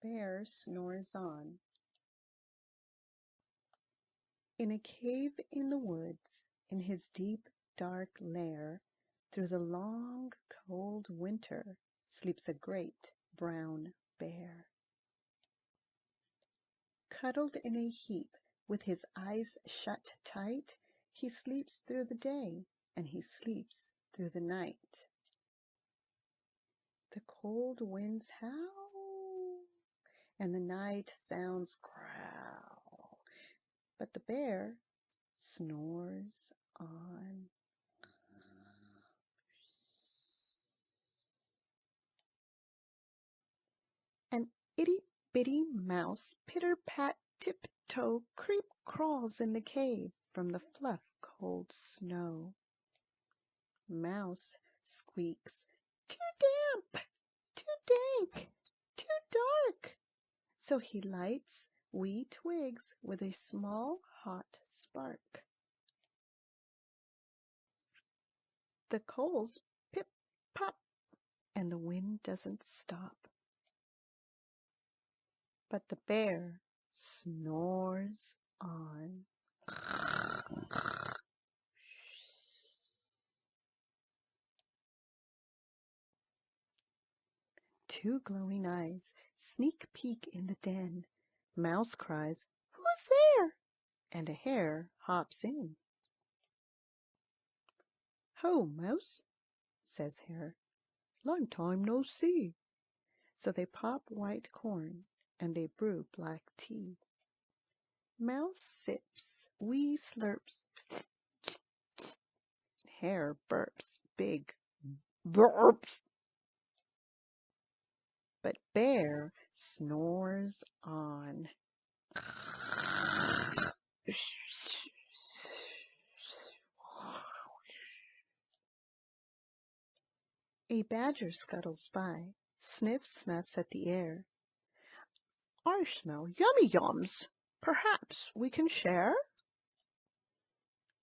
bear snores on. In a cave in the woods, in his deep, dark lair, through the long, cold winter, sleeps a great brown bear. Cuddled in a heap, with his eyes shut tight, he sleeps through the day, and he sleeps through the night. The cold winds howl, and the night sounds growl, but the bear snores on. An itty-bitty mouse pitter-pat-tiptoe creep-crawls in the cave from the fluff cold snow. Mouse squeaks, "Too damp, too dank, too dark." So he lights wee twigs with a small hot spark. The coals pip-pop, and the wind doesn't stop. But the bear snores on. Two glowing eyes sneak peek in the den. Mouse cries, "Who's there?" And a hare hops in. "Ho, Mouse," says Hare. "Long time no see." So they pop white corn, and they brew black tea. Mouse sips wee slurps. Hare burps big burps. But Bear snores on. A badger scuttles by, snuffs at the air. "I smell yummy yums. Perhaps we can share?"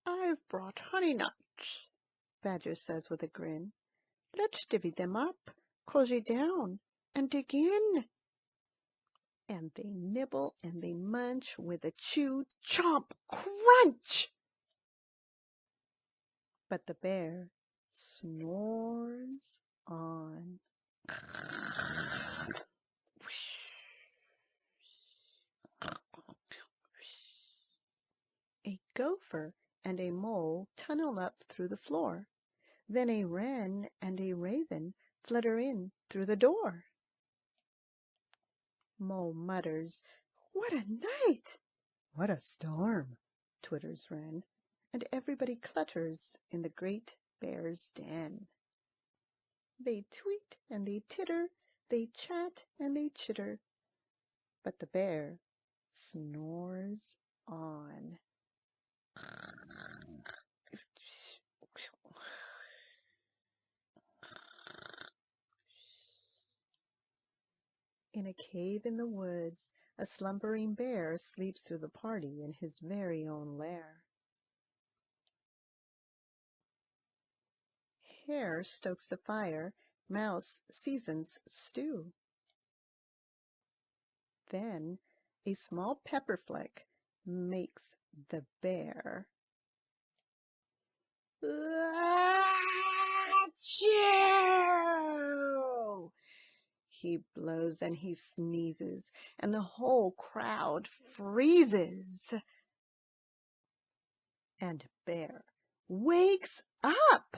"I've brought honey nuts," Badger says with a grin. "Let's divvy them up, cozy down, and dig in." And they nibble and they munch with a chew, chomp, crunch. But the bear snores on. A gopher and a mole tunnel up through the floor. Then a wren and a raven flutter in through the door. Mole mutters, "What a night!" "What a storm!" twitters Wren, and everybody clutters in the great bear's den. They tweet and they titter, they chat and they chitter, but the bear snores on. In a cave in the woods, a slumbering bear sleeps through the party in his very own lair. Hare stokes the fire, Mouse seasons stew. Then a small pepper fleck makes the bear achoo! He blows and he sneezes, and the whole crowd freezes. And Bear wakes up.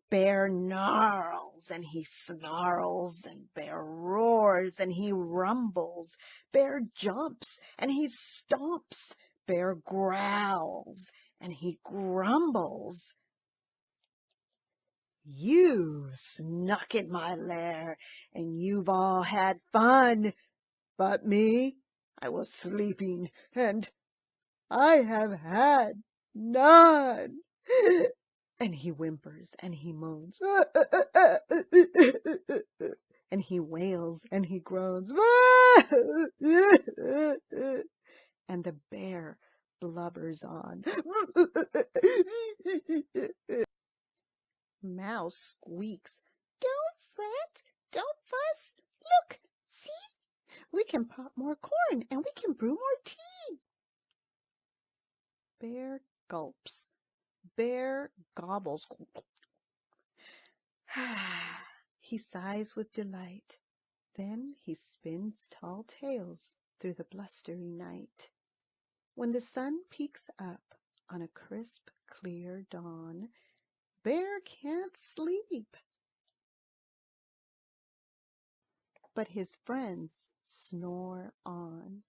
Bear gnarls and he snarls, and Bear roars and he rumbles. Bear jumps and he stomps. Bear growls and he grumbles. "You've snuck in my lair, and you've all had fun. But me, I was sleeping, and I have had none." And he whimpers and he moans, and he wails and he groans, and the bear blubbers on. Mouse squeaks, "Don't fret, don't fuss. Look, see, we can can pop more corn and we can brew more tea. Bear gulps. Bear gobbles. He sighs with delight. Then he spins tall tales through the blustery night. When the sun peeks up on a crisp, clear dawn, Bear can't sleep, but his friends snore on.